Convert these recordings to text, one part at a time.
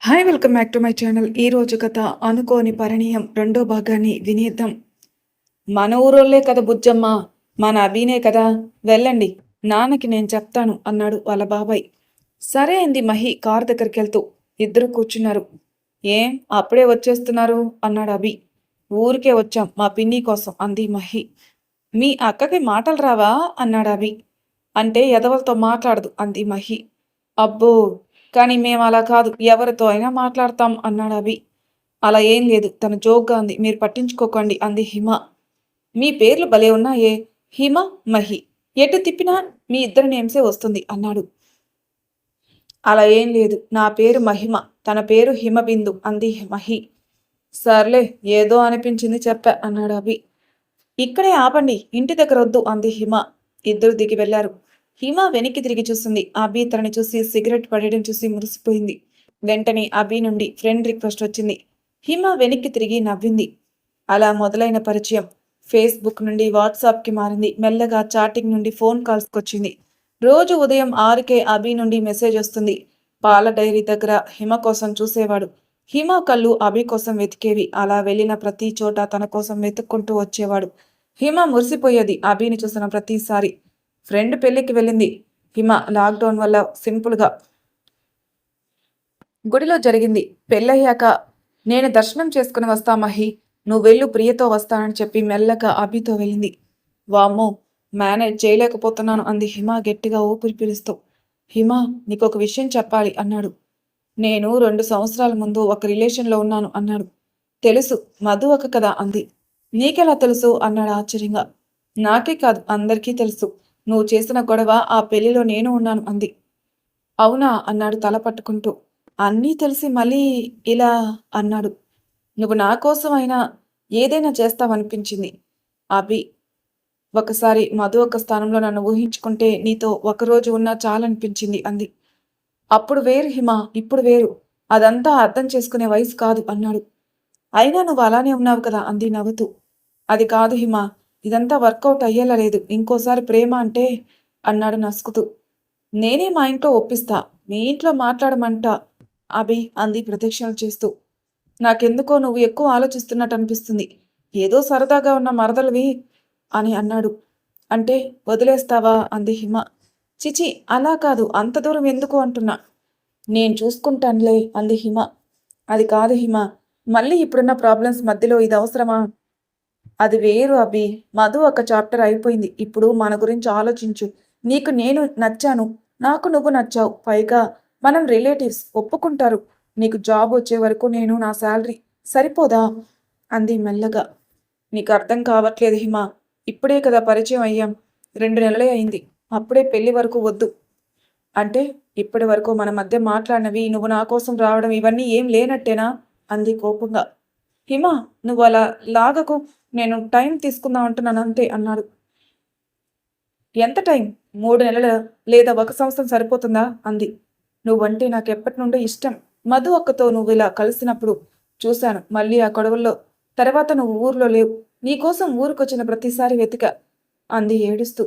Hi welcome back to my channel. ఈ రోజు కథ అనుకోని పరిణయం రెండో భాగాన్ని వినేద్దాం. మన ఊరోళ్ళే కదా బుజ్జమ్మ, మన అభినే కదా, వెళ్ళండి నాన్నకి నేను చెప్తాను అన్నాడు వాళ్ళ బాబాయ్. సరే అంది మహి కారు దగ్గరికి వెళ్తూ. ఇద్దరు కూర్చున్నారు. ఏం అప్పుడే వచ్చేస్తున్నారు అన్నాడు అభి. ఊరికే వచ్చాం మా పిన్ని కోసం అంది మహి. మీ అక్కకి మాటలు రావా అన్నాడు అభి. అంటే ఎదవలతో మాట్లాడదు అంది మహి. అబ్బో, కానీ మేము అలా కాదు, ఎవరితో అయినా మాట్లాడతాం అన్నాడు అభి. అలా ఏం లేదు, తను జోక్గా అంది, మీరు పట్టించుకోకండి అంది హిమ. మీ పేర్లు భలే ఉన్నాయే, హిమ, మహి. ఎటు తిప్పినా మీ ఇద్దరి నేమ్సే వస్తుంది అన్నాడు. అలా ఏం లేదు, నా పేరు మహిమ, తన పేరు హిమబిందు అంది మహి. సర్లే, ఏదో అనిపించింది చెప్పా అన్నాడు అభి. ఇక్కడే ఆపండి, ఇంటి దగ్గర వద్దు అంది హిమ. ఇద్దరు దిగి వెళ్లారు. హిమ వెనక్కి తిరిగి చూస్తుంది. అభి తనని చూసి సిగరెట్ పడేయడం చూసి మురిసిపోయింది. వెంటనే అభి నుండి ఫ్రెండ్ రిక్వెస్ట్ వచ్చింది. హిమ వెనక్కి తిరిగి నవ్వింది. అలా మొదలైన పరిచయం ఫేస్బుక్ నుండి వాట్సాప్కి మారింది. మెల్లగా చాటింగ్ నుండి ఫోన్ కాల్స్కి వచ్చింది. రోజు ఉదయం 6కే అభి నుండి మెసేజ్ వస్తుంది. పాల డైరీ దగ్గర హిమ కోసం చూసేవాడు. హిమ కళ్ళు అభి కోసం వెతికేవి. అలా వెళ్ళిన ప్రతి చోట తన కోసం వెతుక్కుంటూ వచ్చేవాడు. హిమ మురిసిపోయేది అభిని చూసిన ప్రతిసారి. ఫ్రెండ్ పెళ్లికి వెళ్ళింది హిమ. లాక్డౌన్ వల్ల సింపుల్గా గుడిలో జరిగింది. పెళ్ళయ్యాక నేను దర్శనం చేసుకుని వస్తా మహి, నువ్వు వెళ్ళు ప్రియతో వస్తానని చెప్పి మెల్లగా అభితో వెళ్ళింది. వామ్మో, మేనేజ్ చేయలేకపోతున్నాను అంది హిమ గట్టిగా ఊపిరి పీలుస్తూ. హిమ, నీకొక విషయం చెప్పాలి అన్నాడు. నేను 2 సంవత్సరాల ముందు ఒక రిలేషన్లో ఉన్నాను అన్నాడు. తెలుసు, మధు ఒక కదా అంది. నీకెలా తెలుసు అన్నాడు ఆశ్చర్యంగా. నాకే కాదు, అందరికీ తెలుసు. నువ్వు చేసిన గొడవ ఆ పెళ్లిలో నేను ఉన్నాను అంది. అవునా అన్నాడు తల పట్టుకుంటూ. అన్నీ తెలిసి మళ్ళీ ఇలా అన్నాడు. నువ్వు నా కోసం అయినా ఏదైనా చేస్తావనిపించింది అభి. ఒకసారి మధు ఒక స్థానంలో నన్ను ఊహించుకుంటే నీతో ఒకరోజు ఉన్నా చాలనిపించింది అంది. అప్పుడు వేరు హిమ, ఇప్పుడు వేరు. అదంతా అర్థం చేసుకునే వయసు కాదు అన్నాడు. అయినా నువ్వు అలానే ఉన్నావు కదా అంది నవ్వుతూ. అది కాదు హిమ, ఇదంతా వర్కౌట్ అయ్యేలా లేదు. ఇంకోసారి ప్రేమ అంటే అన్నాడు నసుకుతూ. నేనే మా ఇంట్లో ఒప్పిస్తా, మీ ఇంట్లో మాట్లాడమంట అభి అంది ప్రదక్షిణలు చేస్తూ. నాకెందుకో నువ్వు ఎక్కువ ఆలోచిస్తున్నట్టు అనిపిస్తుంది. ఏదో సరదాగా ఉన్న మరదలివి అని అన్నాడు. అంటే వదిలేస్తావా అంది హిమ. చిచి, అలా కాదు, అంత దూరం ఎందుకు అంటున్నా. నేను చూసుకుంటానులే అంది హిమ. అది కాదు హిమ, మళ్ళీ ఇప్పుడున్న ప్రాబ్లమ్స్ మధ్యలో ఇది అవసరమా? అది వేరు అభి. మధు ఒక చాప్టర్ అయిపోయింది. ఇప్పుడు మన గురించి ఆలోచించు. నీకు నేను నచ్చాను, నాకు నువ్వు నచ్చావు. పైగా మనం రిలేటివ్స్, ఒప్పుకుంటారు. నీకు జాబ్ వచ్చే వరకు నేను నా శాలరీ సరిపోదా అంది మెల్లగా. నీకు అర్థం కావట్లేదు హిమ. ఇప్పుడే కదా పరిచయం అయ్యాం, 2 నెలలే అయింది. అప్పుడే పెళ్లి వరకు వద్దు అంటే ఇప్పటి వరకు మన మధ్య మాట్లాడినవి, నువ్వు నా కోసం రావడం, ఇవన్నీ ఏం లేనట్టేనా అంది కోపంగా. హిమ, నువ్వు అలా లాగకు, నేను టైం తీసుకుందాం అంటున్నాను అంతే అన్నాడు. ఎంత టైం? 3 నెలల లేదా 1 సంవత్సరం సరిపోతుందా అంది. నువ్వంటే నాకు ఎప్పటి నుండో ఇష్టం. మధు అక్కతో నువ్వు ఇలా కలిసినప్పుడు చూశాను. మళ్ళీ ఆ గొడవల్లో తర్వాత నువ్వు ఊర్లో లేవు. నీకోసం ఊరికొచ్చిన ప్రతిసారి వెతిక అంది ఏడుస్తూ.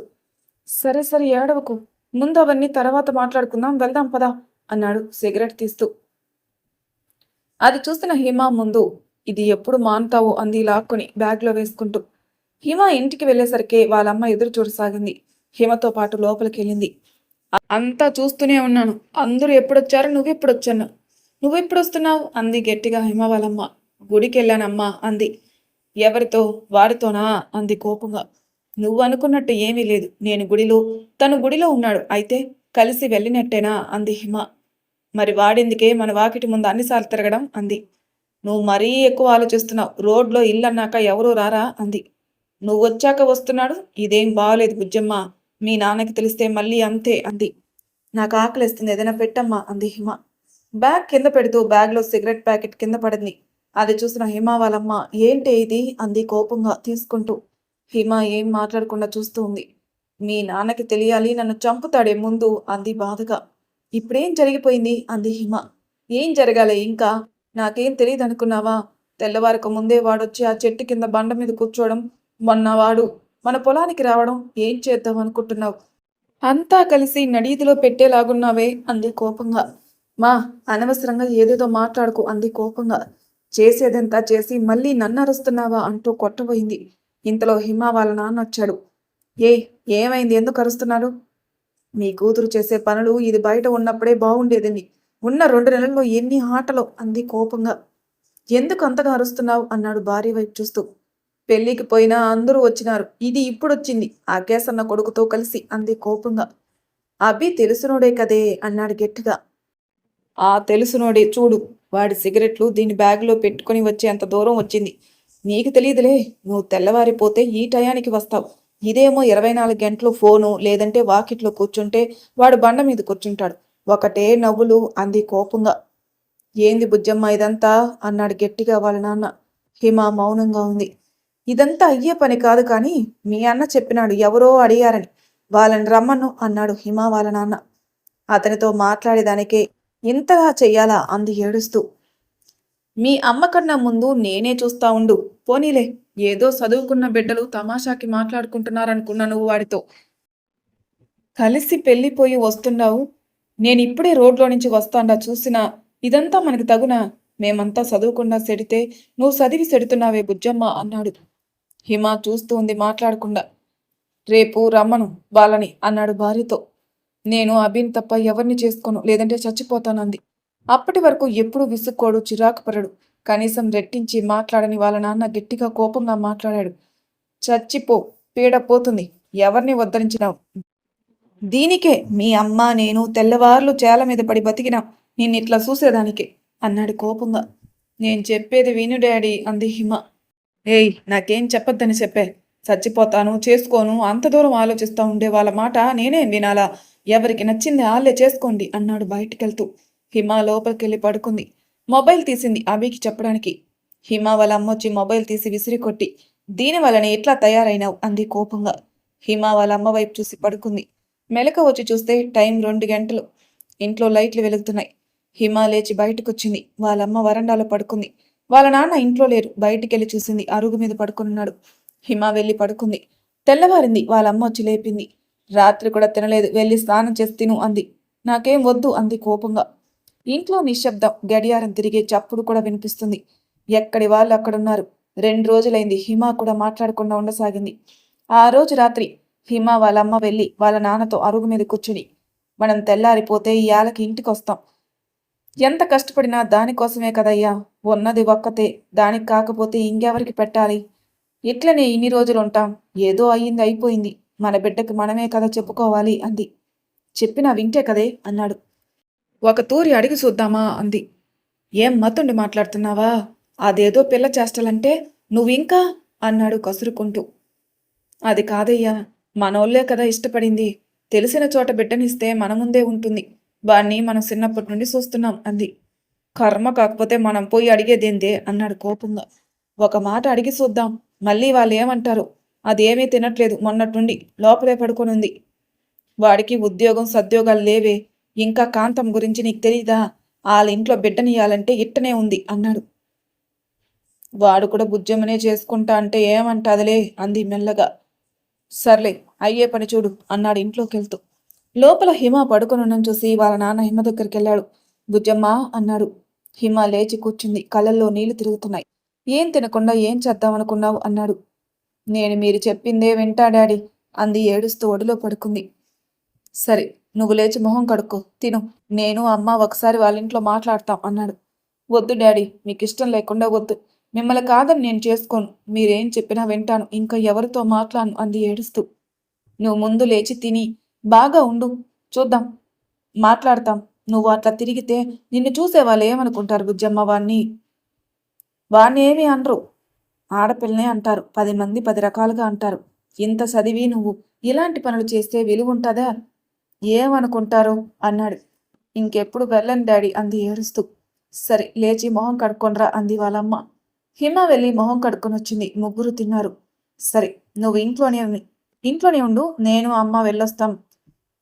సరే సరే ఏడవకు, ముందు అవన్నీ తర్వాత మాట్లాడుకుందాం, వెళ్దాం పదా అన్నాడు సిగరెట్ తీస్తూ. అది చూసిన హిమ ముందు ఇది ఎప్పుడు మానుతావో అంది లాక్కుని బ్యాగ్లో వేసుకుంటూ. హిమ ఇంటికి వెళ్ళేసరికి వాళ్ళమ్మ ఎదురు చూడసాగింది. హిమతో పాటు లోపలికి వెళ్ళింది. అంతా చూస్తూనే ఉన్నాను, అందరూ ఎప్పుడొచ్చారు, నువ్వెప్పుడొచ్చాను, నువ్వెప్పుడొస్తున్నావు అంది గట్టిగా హిమ వాళ్ళమ్మ. గుడికి వెళ్ళానమ్మా అంది. ఎవరితో? వాడితోనా అంది కోపంగా. నువ్వు అనుకున్నట్టు ఏమీ లేదు. నేను గుడిలో, తను గుడిలో ఉన్నాడు. అయితే కలిసి వెళ్ళినట్టేనా అంది హిమ. మరి వాడెందుకే మన వాకిటి ముందు అన్నిసార్లు తిరగడం అంది. నువ్వు మరీ ఎక్కువ ఆలోచిస్తున్నావు. రోడ్లో ఇల్లన్నాక ఎవరూ రారా అంది. నువ్వు వచ్చాక వస్తున్నాడు. ఇదేం బాగలేదు బుజ్జమ్మ, మీ నాన్నకి తెలిస్తే మళ్ళీ అంతే అంది. నాకు ఆకలిస్తుంది, ఏదైనా పెట్టమ్మా అంది హిమ. బ్యాగ్ కింద పెడుతూ బ్యాగ్లో సిగరెట్ ప్యాకెట్ కింద పడింది. అది చూసిన హిమ వాళ్ళమ్మ ఏంటి ఇది అంది కోపంగా తీసుకుంటూ. హిమ ఏం మాట్లాడకుండా చూస్తూ ఉంది. మీ నాన్నకి తెలియాలి, నన్ను చంపుతాడే ముందు అంది బాధగా. ఇప్పుడేం జరిగిపోయింది అంది హిమ. ఏం జరగాలి ఇంకా? నాకేం తెలియదు అనుకున్నావా? తెల్లవారక ముందే వాడొచ్చి ఆ చెట్టు కింద బండ మీద కూర్చోవడం, మొన్న వాడు మన పొలానికి రావడం, ఏం చేద్దాం అనుకుంటున్నావు? అంతా కలిసి నడీదిలో పెట్టేలాగున్నావే అంది కోపంగా. మా అనవసరంగా ఏదేదో మాట్లాడుకు అంది కోపంగా. చేసేదంతా చేసి మళ్ళీ నన్ను అరుస్తున్నావా అంటూ కొట్టబోయింది. ఇంతలో హిమ వాళ్ళ నాన్న వచ్చాడు. ఏ ఏమైంది, ఎందుకు అరుస్తున్నారు? మీ కూతురు చేసే పనులు ఇది బయట ఉన్నప్పుడే బాగుండేదని. ఉన్న 2 నెలల్లో ఎన్ని ఆటలు అంది కోపంగా. ఎందుకు అంతగా అరుస్తున్నావు అన్నాడు భార్య వైపు చూస్తూ. పెళ్లికి పోయినా అందరూ వచ్చినారు, ఇది ఇప్పుడొచ్చింది ఆ కేసన్న కొడుకుతో కలిసి అంది కోపంగా. అభి తెలుసునోడే కదే అన్నాడు గట్టిగా. ఆ తెలుసునోడే చూడు, వాడి సిగరెట్లు దీని బ్యాగులో పెట్టుకుని వచ్చేంత దూరం వచ్చింది. నీకు తెలియదులే, నువ్వు తెల్లవారిపోతే ఈ టయానికి వస్తావు. ఇదేమో 24 గంటలు ఫోను లేదంటే వాకిట్లో కూర్చుంటే వాడు బండ మీద కూర్చుంటాడు. ఒకటే నవ్వులు అంది కోపంగా. ఏంది బుజ్జమ్మ ఇదంతా అన్నాడు గట్టిగా వాళ్ళ నాన్న. హిమ మౌనంగా ఉంది. ఇదంతా అయ్యే పని కాదు కానీ మీ అన్న చెప్పినాడు, ఎవరో అడిగారని. వాళ్ళని రమ్మను అన్నాడు హిమ వాళ్ళ నాన్న. అతనితో మాట్లాడేదానికే ఇంతగా చెయ్యాలా అంది ఏడుస్తూ. మీ అమ్మ కన్నా ముందు నేనే చూస్తా ఉండు. పోనీలే, ఏదో చదువుకున్న బిడ్డలు తమాషాకి మాట్లాడుకుంటున్నారనుకున్నా నువ్వు వాడితో కలిసి పెళ్ళిపోయి వస్తున్నావు. నేనిప్పుడే రోడ్లో నుంచి వస్తాండా చూసినా ఇదంతా మనకి తగునా? మేమంతా చదువుకుండా సెడితే నువ్వు చదివి సెడుతున్నావే బుజ్జమ్మ అన్నాడు. హిమ చూస్తూ ఉంది మాట్లాడకుండా. రేపు రమ్మను వాళ్ళని అన్నాడు భార్యతో. నేను అభిని తప్ప ఎవరిని చేసుకోను, లేదంటే చచ్చిపోతానంది. అప్పటి వరకు ఎప్పుడూ విసుక్కోడు, చిరాకు పడడు. కనీసం రెట్టించి మాట్లాడని వాళ్ళ నాన్న గట్టిగా కోపంగా మాట్లాడాడు. చచ్చిపో, పీడ పోతుంది. ఎవరిని ఉద్ధరించినావు? దీనికే మీ అమ్మ నేను తెల్లవార్లు చేల మీద పడి బతికినా నిన్నిట్లా చూసేదానికే అన్నాడు కోపంగా. నేను చెప్పేది విను డాడీ అంది హిమ. ఏయ్, నాకేం చెప్పొద్దని చెప్పే. చచ్చిపోతాను, చేసుకోను అంత దూరం ఆలోచిస్తూ ఉండే వాళ్ళ మాట నేనేం వినాలా? ఎవరికి నచ్చింది వాళ్ళే చేసుకోండి అన్నాడు బయటికెళ్తూ. హిమ లోపలికెళ్ళి పడుకుంది. మొబైల్ తీసింది అభికి చెప్పడానికి. హిమ వాళ్ళ అమ్మొచ్చి మొబైల్ తీసి విసిరి కొట్టి, దీనివల్లనే ఎట్లా తయారైనావు అంది కోపంగా. హిమ వాళ్ళ అమ్మ వైపు చూసి పడుకుంది. మెలక వచ్చి చూస్తే టైం 2 గంటలు. ఇంట్లో లైట్లు వెలుగుతున్నాయి. హిమ లేచి బయటకొచ్చింది. వాళ్ళమ్మ వరండాలో పడుకుంది. వాళ్ళ నాన్న ఇంట్లో లేరు. బయటికెళ్ళి చూసింది, అరుగు మీద పడుకున్నాడు. హిమ వెళ్ళి పడుకుంది. తెల్లవారింది. వాళ్ళమ్మ వచ్చి లేపింది. రాత్రి కూడా తినలేదు, వెళ్ళి స్నానం చేసి తిను అంది. నాకేం వద్దు అంది కోపంగా. ఇంట్లో నిశ్శబ్దం. గడియారం తిరిగే చప్పుడు కూడా వినిపిస్తుంది. ఎక్కడి వాళ్ళు అక్కడున్నారు. 2 రోజులైంది. హిమ కూడా మాట్లాడకుండా ఉండసాగింది. ఆ రోజు రాత్రి హిమ వాళ్ళమ్మ వెళ్ళి వాళ్ళ నాన్నతో అరుగు మీద కూర్చుని, మనం తెల్లారిపోతే ఈ ఏళకి ఇంటికొస్తాం. ఎంత కష్టపడినా దానికోసమే కదయ్యా. ఉన్నది ఒక్కతే, దానికి కాకపోతే ఇంకెవరికి పెట్టాలి? ఇట్లనే ఇన్ని రోజులు ఉంటాం. ఏదో అయ్యింది అయిపోయింది. మన బిడ్డకి మనమే కదా చెప్పుకోవాలి అంది. చెప్పినా వింటే కదే అన్నాడు. ఒక తూరి అడిగి చూద్దామా అంది. ఏం మతుండి మాట్లాడుతున్నావా? అదేదో పిల్ల చేష్టలంటే నువ్వింకా అన్నాడు కసురుకుంటూ. అది కాదయ్యా, మనోళ్లే కదా ఇష్టపడింది. తెలిసిన చోట బిడ్డనిస్తే మన ముందే ఉంటుంది. వాణ్ణి మనం చిన్నప్పటి నుండి చూస్తున్నాం అంది. కర్మ కాకపోతే మనం పోయి అడిగేదేందే అన్నాడు కోపంగా. ఒక మాట అడిగి చూద్దాం, మళ్ళీ వాళ్ళు ఏమంటారు? అదేమీ తినట్లేదు మొన్నటి నుండి, లోపలే పడుకొనుంది. వాడికి ఉద్యోగం సద్యోగాలు లేవే. ఇంకా కాంతం గురించి నీకు తెలీదా? వాళ్ళ ఇంట్లో బిడ్డనియాలంటే ఇట్టనే ఉంది అన్నాడు. వాడు కూడా బుజ్జమ్మనే చేసుకుంటా అంటే ఏమంటాదిలే అంది మెల్లగా. సర్లే, అయ్యే పని చూడు అన్నాడు ఇంట్లోకెళ్తూ. లోపల హిమ పడుకొనున్న చూసి వాళ్ళ నాన్న హిమ దగ్గరికెళ్ళాడు. బుజ్జమ్మ అన్నాడు. హిమ లేచి కూర్చుంది. కళ్ళల్లో నీళ్లు తిరుగుతున్నాయి. ఏం తినకుండా ఏం చేద్దామనుకున్నావు అన్నాడు. నేను మీరు చెప్పిందే వింటా డాడీ అంది ఏడుస్తూ ఒడిలో పడుకుంది. సరే, నువ్వు లేచి మొహం కడుక్కో, తిను. నేను అమ్మ ఒకసారి వాళ్ళ ఇంట్లో మాట్లాడతాం అన్నాడు. వద్దు డాడీ, మీకు ఇష్టం లేకుండా వద్దు. మిమ్మల్ని కాదని నేను చేసుకోను. మీరేం చెప్పినా వింటాను, ఇంకా ఎవరితో మాట్లాడను అంది ఏడుస్తూ. నువ్వు ముందు లేచి తిని బాగా ఉండు, చూద్దాం, మాట్లాడతాం. నువ్వు అట్లా తిరిగితే నిన్ను చూసే వాళ్ళు ఏమనుకుంటారు బుజ్జమ్మ? వాణ్ణి ఏమీ అనరు. ఆడపిల్లనే అంటారు. 10 మంది 10 రకాలుగా అంటారు. ఇంత చదివి నువ్వు ఇలాంటి పనులు చేస్తే విలువుంటుందా? ఏమనుకుంటారు అన్నాడు. ఇంకెప్పుడు వెళ్ళను డాడీ అంది ఏడుస్తూ. సరే, లేచి మొహం కడుక్కొనరా అంది వాళ్ళమ్మ. హిమ వెళ్ళి మొహం కడుక్కొని వచ్చింది. ముగ్గురు తిన్నారు. సరే, నువ్వు ఇంట్లోనే ఉండు, నేను అమ్మ వెళ్ళొస్తాం.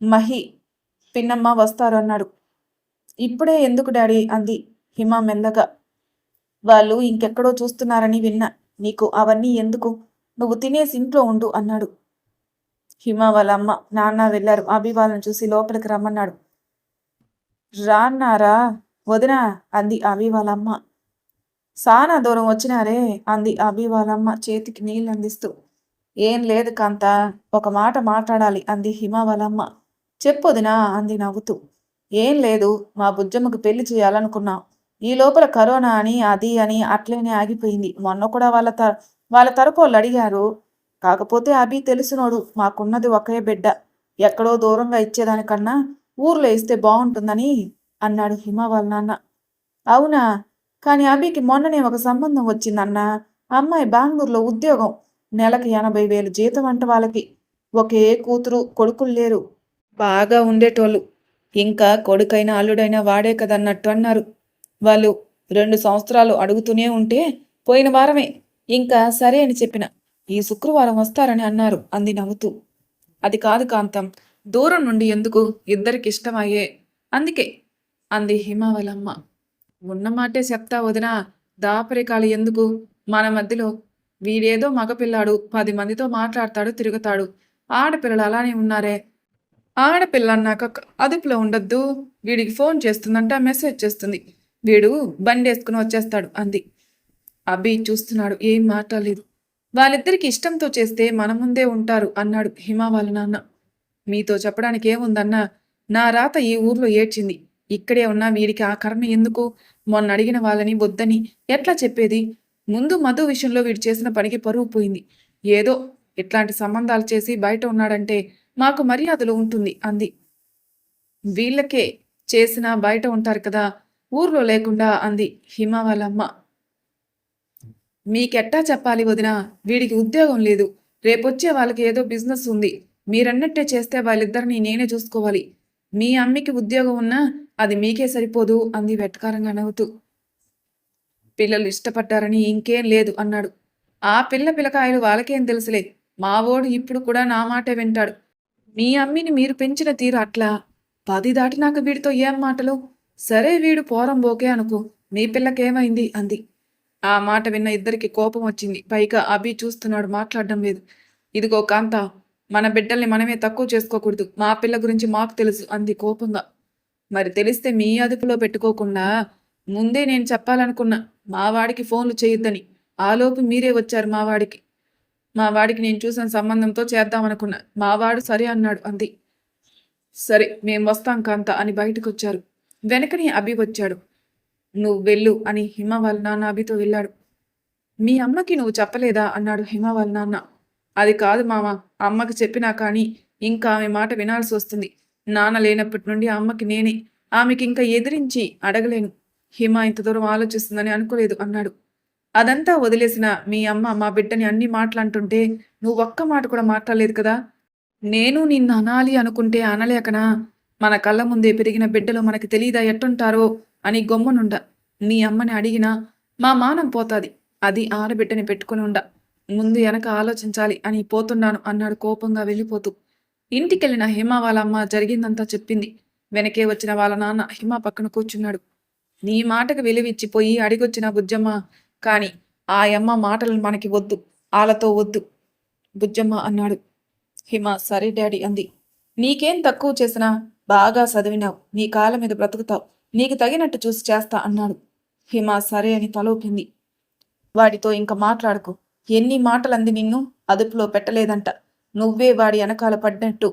మహి పిన్నమ్మ వస్తారు అన్నాడు. ఇప్పుడే ఎందుకు డాడీ అంది హిమ మెల్లగా. వాళ్ళు ఇంకెక్కడో చూస్తున్నారని విన్నా. నీకు అవన్నీ ఎందుకు? నువ్వు తినేసి ఇంట్లో ఉండు అన్నాడు. హిమ వాళ్ళ అమ్మ నాన్న వెళ్ళారు. అభి వాళ్ళని చూసి లోపలికి రమ్మన్నాడు. రాన్నారా వదినా అంది అభి వాళ్ళమ్మ. సానా దూరం వచ్చినారే అంది అభి వాళ్ళమ్మ చేతికి నీళ్ళు అందిస్తూ. ఏం లేదు కాంత, ఒక మాట మాట్లాడాలి అంది హిమ వాళ్ళమ్మ. చెప్పొదినా అంది నవ్వుతూ. ఏం లేదు, మా బుజ్జమ్మకు పెళ్లి చేయాలనుకున్నాం. ఈ లోపల కరోనా అని అది అని అట్లనే ఆగిపోయింది. మొన్న కూడా వాళ్ళ తరపు వాళ్ళు అడిగారు. కాకపోతే అభి తెలిసినోడు, మాకున్నది ఒకే బిడ్డ. ఎక్కడో దూరంగా ఇచ్చేదానికన్నా ఊర్లో ఇస్తే బాగుంటుందని అన్నాడు హిమ వాళ్ళ నాన్న. అవునా, కానీ అభికి మొన్ననే ఒక సంబంధం వచ్చిందన్నా. అమ్మాయి బెంగళూరులో ఉద్యోగం. నెలకి 80,000 జీతం అంట వాళ్ళకి. ఒకే కూతురు, కొడుకులు లేరు. బాగా ఉండేటోళ్ళు. ఇంకా కొడుకైనా అల్లుడైనా వాడే కదన్నట్టు అన్నారు. వాళ్ళు 2 సంవత్సరాలు అడుగుతూనే ఉంటే పోయిన వారమే ఇంకా సరే అని చెప్పిన. ఈ శుక్రవారం వస్తారని అన్నారు అంది నవ్వుతూ. అది కాదు కాంతం, దూరం నుండి ఎందుకు, ఇద్దరికి ఇష్టమయ్యే అందుకే అంది హిమావలమ్మ. ఉన్నమాటే చెప్తా వదినా, దాపరికాలు ఎందుకు మన మధ్యలో. వీడేదో మగపిల్లాడు, 10 మందితో మాట్లాడతాడు, తిరుగుతాడు. ఆడపిల్లలు అలానే ఉన్నారే. ఆడపిల్ల అన్నాక అదుపులో ఉండొద్దు. వీడికి ఫోన్ చేస్తుందంట, మెసేజ్ చేస్తుంది. వీడు బండేసుకుని వచ్చేస్తాడు అంది. అభి చూస్తున్నాడు, ఏం మాట్లాడలేదు. వాళ్ళిద్దరికి ఇష్టంతో చేస్తే మన ముందే ఉంటారు అన్నాడు హిమ వాళ్ళ నాన్న. మీతో చెప్పడానికి ఏముందన్నా, నా రాత ఈ ఊర్లో ఏడ్చింది. ఇక్కడే ఉన్నా వీడికి ఆ కర్మ ఎందుకు? మొన్న అడిగిన వాళ్ళని వద్దని ఎట్లా చెప్పేది? ముందు మధు విషయంలో వీడు చేసిన పనికి పరువు పోయింది. ఏదో ఇట్లాంటి సంబంధాలు చేసి బయట ఉన్నాడంటే మాకు మర్యాదలు ఉంటుంది అంది. వీళ్ళకే చేసినా బయట ఉంటారు కదా, ఊర్లో లేకుండా అంది హిమ వాళ్ళమ్మ. మీకెట్టా చెప్పాలి వదినా, వీడికి ఉద్యోగం లేదు. రేపొచ్చే వాళ్ళకి ఏదో బిజినెస్ ఉంది. మీరన్నట్టే చేస్తే వాళ్ళిద్దరిని నేనే చూసుకోవాలి. మీ అమ్మికి ఉద్యోగం ఉన్నా అది మీకే సరిపోదు అంది వెటకారంగా నవ్వుతూ. పిల్లలు ఇష్టపడ్డారని ఇంకేం లేదు అన్నాడు. ఆ పిల్లకాయలు వాళ్ళకేం తెలుసులే. మావోడు ఇప్పుడు కూడా నా మాటే వింటాడు. మీ అమ్మిని మీరు పెంచిన తీరు అట్లా. 10 దాటినాక వీడితో ఏం మాటలు? సరే వీడు పోరంబోకే అనుకో, మీ పిల్లకేమైంది అంది. ఆ మాట విన్న ఇద్దరికి కోపం వచ్చింది. పైగా అభి చూస్తున్నాడు, మాట్లాడడం లేదు. ఇదిగో కాంత, మన బిడ్డల్ని మనమే తక్కువ చేసుకోకూడదు. మా పిల్ల గురించి మాకు తెలుసు అంది కోపంగా. మరి తెలిస్తే మీ అదుపులో పెట్టుకోకుండా ముందే నేను చెప్పాలనుకున్నా, మావాడికి ఫోన్లు చేయొద్దని. ఆలోపు మీరే వచ్చారు మా వాడికి నేను చూసిన సంబంధంతో చేద్దామనుకున్నా. మావాడు సరే అన్నాడు అంది. సరే మేం వస్తాం కాంత అని బయటకొచ్చారు. వెనకని అభి వచ్చాడు. నువ్వు వెళ్ళు అని హిమ వాళ్ళ నాన్న అభితో వెళ్ళాడు. మీ అమ్మకి నువ్వు చెప్పలేదా అన్నాడు హిమ వాళ్ళ నాన్న. అది కాదు మామ, అమ్మకి చెప్పినా కానీ ఇంకా ఆమె మాట వినాల్సి వస్తుంది. నాన్న లేనప్పటి నుండి అమ్మకి నేనే. ఆమెకి ఇంకా ఎదిరించి అడగలేను. హిమ ఇంత దూరం ఆలోచిస్తుందని అనుకోలేదు అన్నాడు. అదంతా వదిలేసిన మీ అమ్మ మా బిడ్డని అన్ని మాటలంటుంటే నువ్వు ఒక్క మాట కూడా మాట్లాడలేదు కదా. నేను నిన్ను అనాలి అనుకుంటే అనలేకనా? మన కళ్ళ ముందే పెరిగిన బిడ్డలు మనకి తెలీదా ఎట్టుంటారో అని గమ్మునుండ. మీ అమ్మని అడిగినా మా మానం పోతాది. అది ఆడబిడ్డని పెట్టుకుని ఉండ. ముందు వెనక ఆలోచించాలి అని పోతున్నాను అన్నాడు కోపంగా వెళ్ళిపోతూ. ఇంటికెళ్ళిన హిమ వాళ్ళ అమ్మ జరిగిందంతా చెప్పింది. వెనకే వచ్చిన వాళ్ళ నాన్న హిమ పక్కన కూర్చున్నాడు. నీ మాటకు విలువిచ్చిపోయి అడిగొచ్చిన బుజ్జమ్మ, కాని ఆ యమ్మ మాటలు మనకి వద్దు, ఆలతో వద్దు బుజ్జమ్మ అన్నాడు. హిమ సరే డాడీ అంది. నీకేం తక్కువ చేసినా బాగా చదివినావు, నీ కాళ్ళ మీద బ్రతుకుతావు, నీకు తగినట్టు చూసి చేస్తా అన్నాడు. హిమ సరే అని తలోపింది. వాడితో ఇంక మాట్లాడుకు. ఎన్ని మాటలంది నిన్ను అదుపులో పెట్టలేదంట. నువ్వే వాడి వెనకాల పడ్డట్టు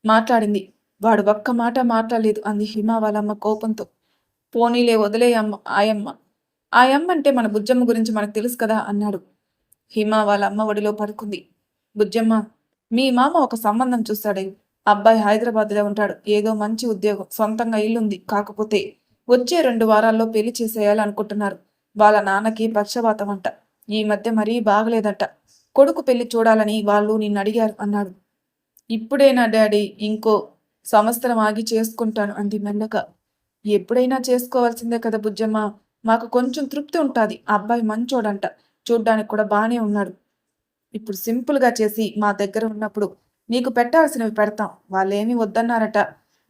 మాట్లాడింది. వాడు ఒక్క మాట మాట్లాడలేదు అంది హిమ వాళ్ళమ్మ కోపంతో. పోనీలే వదిలే ఆయమ్మ. ఆయమ్మ అంటే మన బుజ్జమ్మ గురించి మనకు తెలుసు కదా అన్నాడు. హిమ వాళ్ళ అమ్మ ఒడిలో పడుకుంది. బుజ్జమ్మ, మీ మామ ఒక సంబంధం చూస్తాడే. అబ్బాయి హైదరాబాద్లో ఉంటాడు. ఏదో మంచి ఉద్యోగం, సొంతంగా ఇల్లుంది. కాకపోతే వచ్చే 2 వారాల్లో పెళ్లి చేసేయాలనుకుంటున్నారు. వాళ్ళ నాన్నకి పక్షవాతం అంట. ఈ మధ్య మరీ బాగలేదట. కొడుకు పెళ్లి చూడాలని వాళ్ళు నిన్ను అడిగారు అన్నాడు. ఇప్పుడేనా డాడీ, ఇంకో సంవత్సరం ఆగి చేసుకుంటాను అంది మెల్లగా. ఎప్పుడైనా చేసుకోవాల్సిందే కదా బుజ్జమ్మ. మాకు కొంచెం తృప్తి ఉంటుంది. అబ్బాయి మంచోడంట, చూడ్డానికి కూడా బానే ఉన్నాడు. ఇప్పుడు సింపుల్గా చేసి మా దగ్గర ఉన్నప్పుడు నీకు పెట్టాల్సినవి పెడతాం. వాళ్ళేమీ వద్దన్నారట.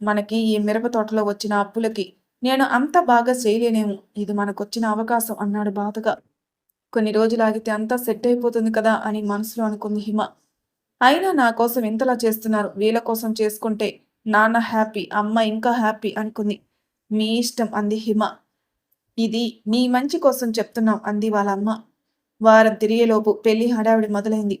మనకి ఈ మిరప తోటలో వచ్చిన అప్పులకి నేను అంత బాగా చేయలేనేమో. ఇది మనకొచ్చిన అవకాశం అన్నాడు బాధగా. కొన్ని రోజులు ఆగితే అంతా సెట్ అయిపోతుంది కదా అని మనసులో అనుకుంది హిమ. అయినా నా కోసం ఇంతలా చేస్తున్నారు. వీళ్ళ కోసం చేసుకుంటే నాన్న హ్యాపీ, అమ్మ ఇంకా హ్యాపీ అనుకుంది. మీ ఇష్టం అంది హిమ. ఇది మీ మంచి కోసం చెప్తున్నాం అంది వాళ్ళ అమ్మ. వారం తిరిగేలోపు పెళ్లి హడావిడి మొదలైంది.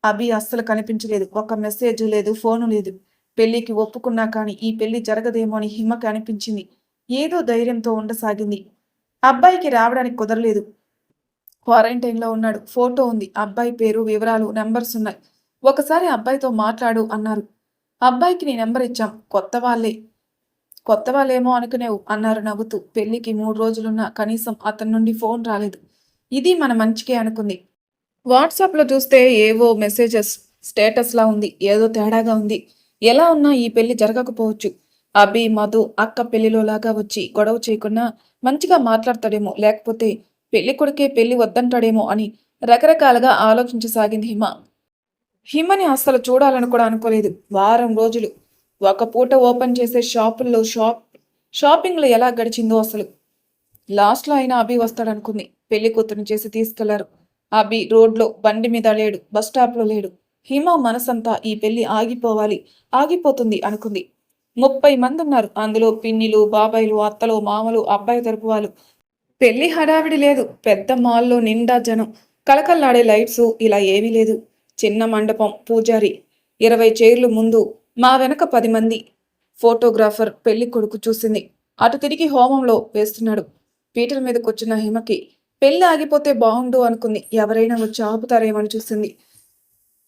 అభి అస్సలు కనిపించలేదు. ఒక మెసేజ్ లేదు, ఫోను లేదు. పెళ్లికి ఒప్పుకున్నా కానీ ఈ పెళ్లి జరగదేమో అని హిమకి అనిపించింది. ఏదో ధైర్యంతో ఉండసాగింది. అబ్బాయికి రావడానికి కుదరలేదు. క్వారంటైన్లో ఉన్నాడు. ఫోటో ఉంది. అబ్బాయి పేరు, వివరాలు, నెంబర్స్ ఉన్నాయి. ఒకసారి అబ్బాయితో మాట్లాడు అన్నారు. అబ్బాయికి నీ నెంబర్ ఇచ్చాం. కొత్త వాళ్ళేమో అనుకునేవు అన్నారు నవ్వుతూ. పెళ్లికి 3 రోజులున్నా కనీసం అతని నుండి ఫోన్ రాలేదు. ఇది మన మంచికే అనుకుంది. వాట్సాప్లో చూస్తే ఏవో మెసేజెస్, స్టేటస్లా ఉంది. ఏదో తేడాగా ఉంది. ఎలా ఉన్నా ఈ పెళ్లి జరగకపోవచ్చు. అభి, మధు అక్క పెళ్లిలోలాగా వచ్చి గొడవ చేయకుండా మంచిగా మాట్లాడతాడేమో, లేకపోతే పెళ్లి కొడుకే పెళ్లి వద్దంటాడేమో అని రకరకాలుగా ఆలోచించసాగింది హిమ. హిమని అస్సలు చూడాలని కూడా అనుకోలేదు. వారం రోజులు ఒక పూట ఓపెన్ చేసే షాపింగ్లో ఎలా గడిచిందో అసలు. లాస్ట్లో అయినా అభి వస్తాడనుకుంది. పెళ్లి కూతురుని చేసి తీసుకెళ్లారు. అభి రోడ్లో బండి మీద లేడు, బస్ స్టాప్లో లేడు. హిమ మనసంతా ఈ పెళ్లి ఆగిపోతుంది అనుకుంది. 30 మంది ఉన్నారు. అందులో పిన్నిలు, బాబాయిలు, అత్తలు, మామలు, అబ్బాయి తరపు వాళ్ళు. పెళ్లి హడావిడి లేదు. పెద్ద మాల్లో నిండా జనం, కలకల్లాడే లైట్స్, ఇలా ఏమీ లేదు. చిన్న మండపం, పూజారి, 20 చైర్లు ముందు, మా వెనక 10 మంది. ఫోటోగ్రాఫర్ పెళ్లి కొడుకు చూసింది. అటు తిరిగి హోమంలో వేస్తున్నాడు. పీటల మీద కూర్చున్న హిమకి పెళ్లి ఆగిపోతే బాగుండు అనుకుంది. ఎవరైనా వచ్చి ఆపుతారేమని చూసింది.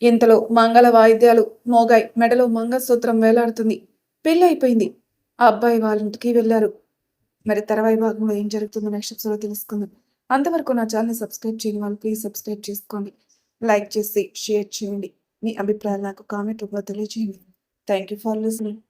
ఇంతలో మంగళ వాయిద్యాలు మోగాయి. మెడలో మంగళసూత్రం వేలాడుతుంది. పెళ్లి అయిపోయింది. ఆ అబ్బాయి వాళ్ళ ఇంటికి వెళ్ళారు. మరి తర్వాయి భాగంలో ఏం జరుగుతుందో నెక్స్ట్ ఎపిసోడ్లో తెలుసుకుందాం. అంతవరకు నా ఛానల్ని సబ్స్క్రైబ్ చేయని వాళ్ళు ప్లీజ్ సబ్స్క్రైబ్ చేసుకోండి. లైక్ చేసి షేర్ చేయండి. మీ అభిప్రాయాలు నాకు కామెంట్ రూపంలో తెలియజేయండి. Thank you for listening.